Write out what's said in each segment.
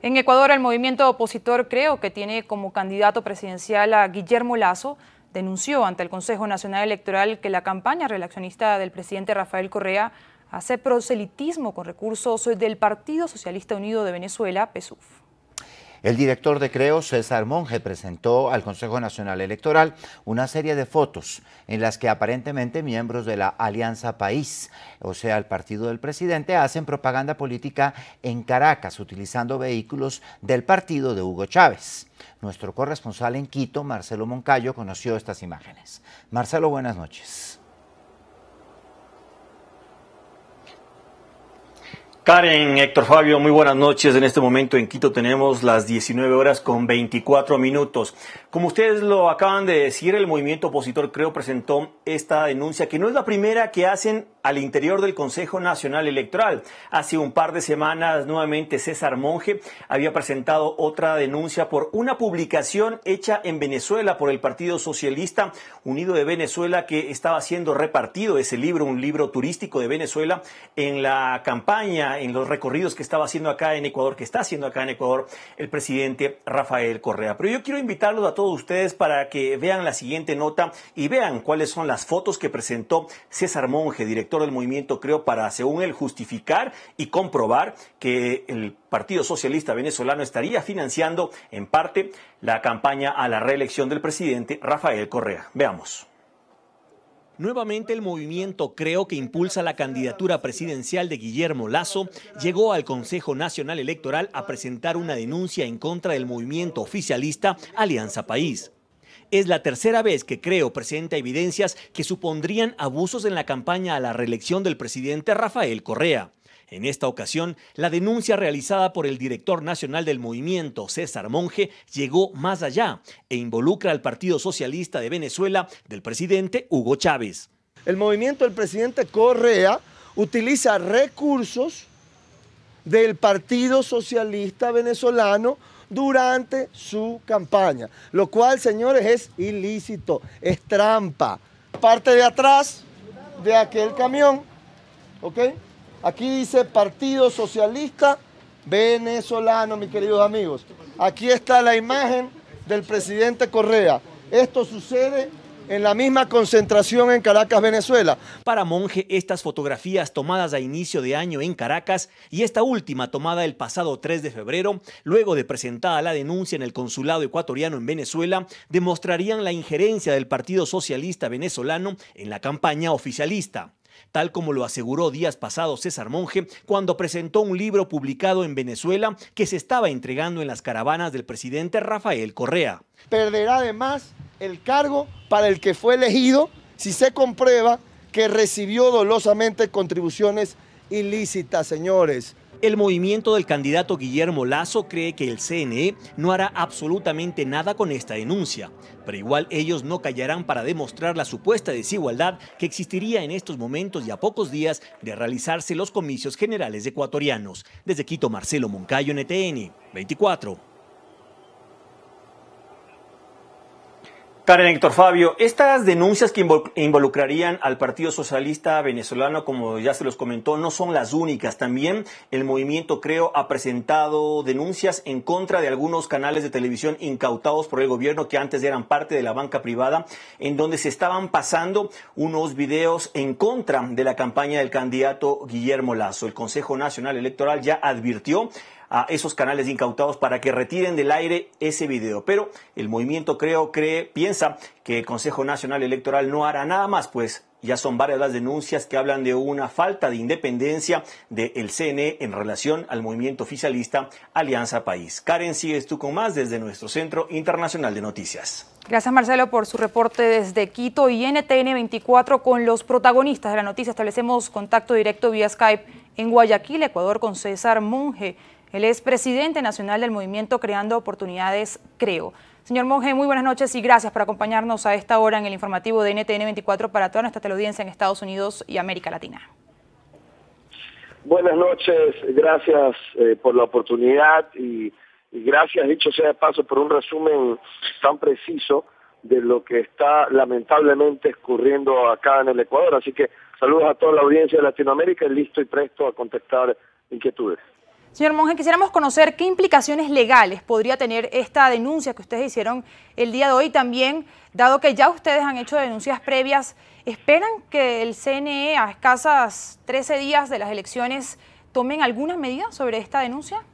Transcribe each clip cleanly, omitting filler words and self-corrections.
En Ecuador, el movimiento opositor Creo, que tiene como candidato presidencial a Guillermo Lasso, denunció ante el Consejo Nacional Electoral que la campaña reeleccionista del presidente Rafael Correa hace proselitismo con recursos del Partido Socialista Unido de Venezuela, PSUV. El director de Creo, César Monge, presentó al Consejo Nacional Electoral una serie de fotos en las que aparentemente miembros de la Alianza País, o sea, el partido del presidente, hacen propaganda política en Caracas utilizando vehículos del partido de Hugo Chávez. Nuestro corresponsal en Quito, Marcelo Moncayo, conoció estas imágenes. Marcelo, buenas noches. Karen, Héctor Fabio, muy buenas noches. En este momento en Quito tenemos las 19:24. Como ustedes lo acaban de decir, el movimiento opositor Creo presentó esta denuncia, que no es la primera que hacen al interior del Consejo Nacional Electoral. Hace un par de semanas, nuevamente, César Monge había presentado otra denuncia por una publicación hecha en Venezuela por el Partido Socialista Unido de Venezuela, que estaba siendo repartido ese libro, un libro turístico de Venezuela, en la campaña, en los recorridos que estaba haciendo acá en Ecuador, que está haciendo acá en Ecuador el presidente Rafael Correa. Pero yo quiero invitarlos a todos ustedes para que vean la siguiente nota y vean cuáles son las fotos que presentó César Monge, director del movimiento Creo, para, según él, justificar y comprobar que el Partido Socialista Venezolano estaría financiando en parte la campaña a la reelección del presidente Rafael Correa. Veamos. Nuevamente el movimiento Creo, que impulsa la candidatura presidencial de Guillermo Lasso, llegó al Consejo Nacional Electoral a presentar una denuncia en contra del movimiento oficialista Alianza País. Es la tercera vez que Creo presenta evidencias que supondrían abusos en la campaña a la reelección del presidente Rafael Correa. En esta ocasión, la denuncia realizada por el director nacional del movimiento, César Monge, llegó más allá e involucra al Partido Socialista de Venezuela del presidente Hugo Chávez. El movimiento del presidente Correa utiliza recursos del Partido Socialista Venezolano durante su campaña, lo cual, señores, es ilícito, es trampa. Parte de atrás de aquel camión, ¿ok? Aquí dice Partido Socialista Venezolano, mis queridos amigos. Aquí está la imagen del presidente Correa. Esto sucede en la misma concentración en Caracas, Venezuela. Para Monge, estas fotografías tomadas a inicio de año en Caracas y esta última tomada el pasado 3 de febrero, luego de presentada la denuncia en el consulado ecuatoriano en Venezuela, demostrarían la injerencia del Partido Socialista Venezolano en la campaña oficialista, tal como lo aseguró días pasados César Monge cuando presentó un libro publicado en Venezuela que se estaba entregando en las caravanas del presidente Rafael Correa. Perderá además el cargo para el que fue elegido si se comprueba que recibió dolosamente contribuciones ilícitas, señores. El movimiento del candidato Guillermo Lasso cree que el CNE no hará absolutamente nada con esta denuncia, pero igual ellos no callarán para demostrar la supuesta desigualdad que existiría en estos momentos y a pocos días de realizarse los comicios generales ecuatorianos. Desde Quito, Marcelo Moncayo, NTN 24. Karen, Héctor Fabio, estas denuncias que involucrarían al Partido Socialista Venezolano, como ya se los comentó, no son las únicas. También el movimiento Creo ha presentado denuncias en contra de algunos canales de televisión incautados por el gobierno que antes eran parte de la banca privada, en donde se estaban pasando unos videos en contra de la campaña del candidato Guillermo Lasso. El Consejo Nacional Electoral ya advirtió a esos canales incautados para que retiren del aire ese video. Pero el movimiento Creo piensa que el Consejo Nacional Electoral no hará nada más, pues ya son varias las denuncias que hablan de una falta de independencia del CNE en relación al movimiento oficialista Alianza País. Karen, sigues tú con más desde nuestro Centro Internacional de Noticias. Gracias, Marcelo, por su reporte desde Quito y NTN 24 con los protagonistas de la noticia. Establecemos contacto directo vía Skype en Guayaquil, Ecuador, con César Monge. Él es presidente nacional del movimiento Creando Oportunidades Creo. Señor Monge, muy buenas noches y gracias por acompañarnos a esta hora en el informativo de NTN 24 para toda nuestra teleaudiencia en Estados Unidos y América Latina. Buenas noches, gracias por la oportunidad y gracias, dicho sea de paso, por un resumen tan preciso de lo que está lamentablemente ocurriendo acá en el Ecuador. Así que saludos a toda la audiencia de Latinoamérica, listo y presto a contestar inquietudes. Señor Monge, quisiéramos conocer qué implicaciones legales podría tener esta denuncia que ustedes hicieron el día de hoy. También, dado que ya ustedes han hecho denuncias previas, ¿esperan que el CNE a escasas 13 días de las elecciones tomen alguna medida sobre esta denuncia?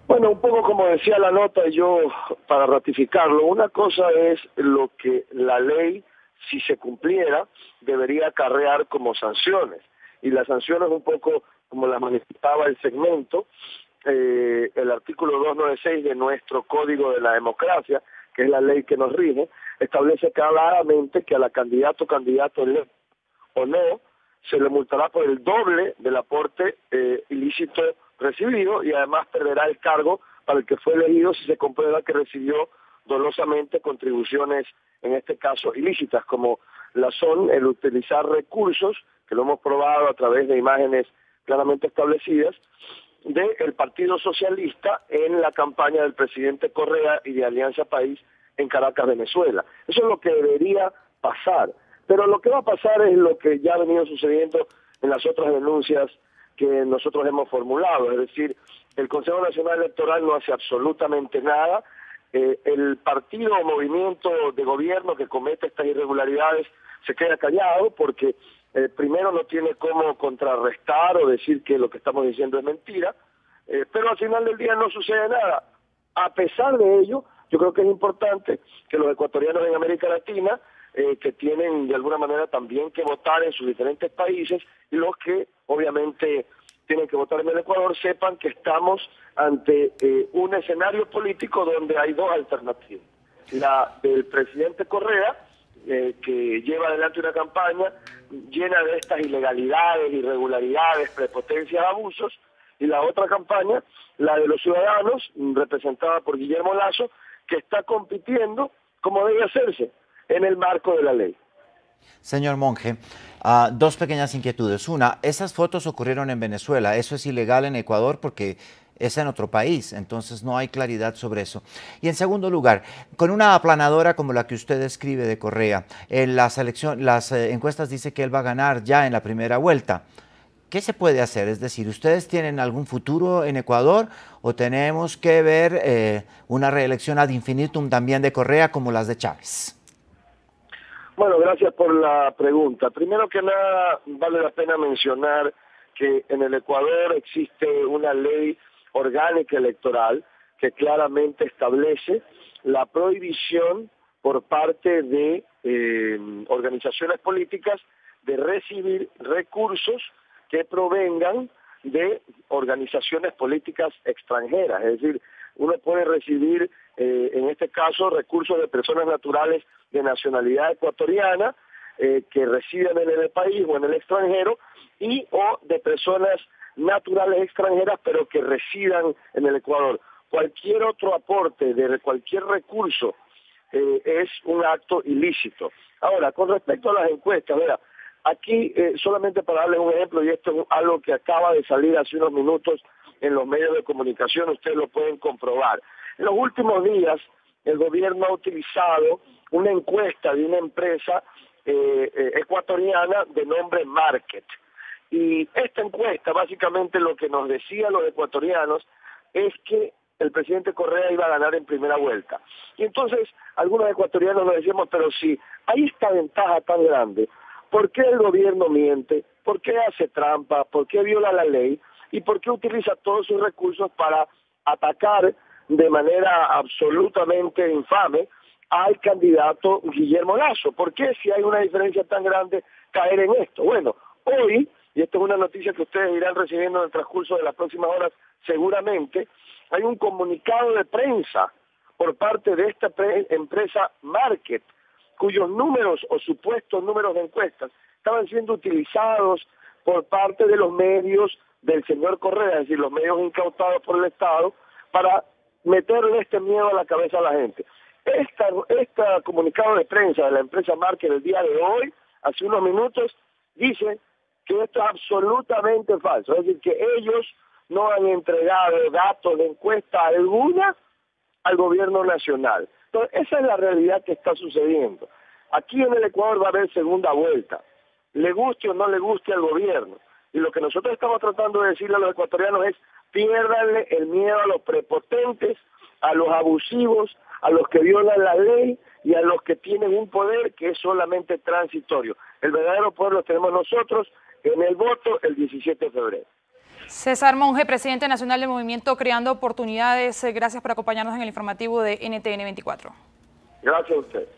Bueno, un poco como decía la nota, yo para ratificarlo, una cosa es lo que la ley, si se cumpliera, debería acarrear como sanciones. Y las sanciones un poco como la manifestaba el segmento, el artículo 296 de nuestro Código de la Democracia, que es la ley que nos rige, establece claramente que a la candidato o candidato electo o no, se le multará por el doble del aporte ilícito recibido y además perderá el cargo para el que fue elegido si se comprueba que recibió dolosamente contribuciones, en este caso ilícitas, como la son el utilizar recursos, que lo hemos probado a través de imágenes claramente establecidas, del Partido Socialista en la campaña del presidente Correa y de Alianza País en Caracas, Venezuela. Eso es lo que debería pasar. Pero lo que va a pasar es lo que ya ha venido sucediendo en las otras denuncias que nosotros hemos formulado, es decir, el Consejo Nacional Electoral no hace absolutamente nada, el partido o movimiento de gobierno que comete estas irregularidades se queda callado porque primero no tiene cómo contrarrestar o decir que lo que estamos diciendo es mentira, pero al final del día no sucede nada. A pesar de ello, yo creo que es importante que los ecuatorianos en América Latina, que tienen de alguna manera también que votar en sus diferentes países, y los que obviamente tienen que votar en el Ecuador, sepan que estamos ante un escenario político donde hay dos alternativas. La del presidente Correa, que lleva adelante una campaña llena de estas ilegalidades, irregularidades, prepotencias, abusos, y la otra campaña, la de los ciudadanos, representada por Guillermo Lasso, que está compitiendo como debe hacerse en el marco de la ley. Señor Monge, dos pequeñas inquietudes. Una, esas fotos ocurrieron en Venezuela. ¿Eso es ilegal en Ecuador? Porque es en otro país, entonces no hay claridad sobre eso. Y en segundo lugar, con una aplanadora como la que usted describe de Correa, en las encuestas dice que él va a ganar ya en la primera vuelta. ¿Qué se puede hacer? Es decir, ¿ustedes tienen algún futuro en Ecuador o tenemos que ver una reelección ad infinitum también de Correa como las de Chávez? Bueno, gracias por la pregunta. Primero que nada, vale la pena mencionar que en el Ecuador existe una ley orgánica electoral que claramente establece la prohibición por parte de organizaciones políticas de recibir recursos que provengan de organizaciones políticas extranjeras. Es decir, uno puede recibir, en este caso, recursos de personas naturales de nacionalidad ecuatoriana que residen en el país o en el extranjero y o de personas naturales extranjeras pero que residan en el Ecuador. Cualquier otro aporte de cualquier recurso es un acto ilícito. Ahora, con respecto a las encuestas, vea, aquí solamente para darles un ejemplo, y esto es algo que acaba de salir hace unos minutos en los medios de comunicación, ustedes lo pueden comprobar. En los últimos días, el gobierno ha utilizado una encuesta de una empresa ecuatoriana de nombre Market. Y esta encuesta, básicamente lo que nos decían los ecuatorianos es que el presidente Correa iba a ganar en primera vuelta. Y entonces algunos ecuatorianos nos decíamos, pero si hay esta ventaja tan grande, ¿por qué el gobierno miente? ¿Por qué hace trampa? ¿Por qué viola la ley? ¿Y por qué utiliza todos sus recursos para atacar de manera absolutamente infame al candidato Guillermo Lasso? ¿Por qué, si hay una diferencia tan grande, caer en esto? Bueno, hoy, y esto es una noticia que ustedes irán recibiendo en el transcurso de las próximas horas seguramente, hay un comunicado de prensa por parte de esta empresa Market, cuyos números o supuestos números de encuestas estaban siendo utilizados por parte de los medios del señor Correa, es decir, los medios incautados por el Estado, para meterle este miedo a la cabeza a la gente. Este comunicado de prensa de la empresa Market el día de hoy, hace unos minutos, dice que esto es absolutamente falso, es decir, que ellos no han entregado datos de encuesta alguna al gobierno nacional. Entonces, esa es la realidad que está sucediendo. Aquí en el Ecuador va a haber segunda vuelta, le guste o no le guste al gobierno. Y lo que nosotros estamos tratando de decirle a los ecuatorianos es: piérdanle el miedo a los prepotentes, a los abusivos, a los que violan la ley y a los que tienen un poder que es solamente transitorio. El verdadero poder lo tenemos nosotros en el voto el 17 de febrero. César Monge, presidente nacional del movimiento Creando Oportunidades, gracias por acompañarnos en el informativo de NTN 24. Gracias a usted.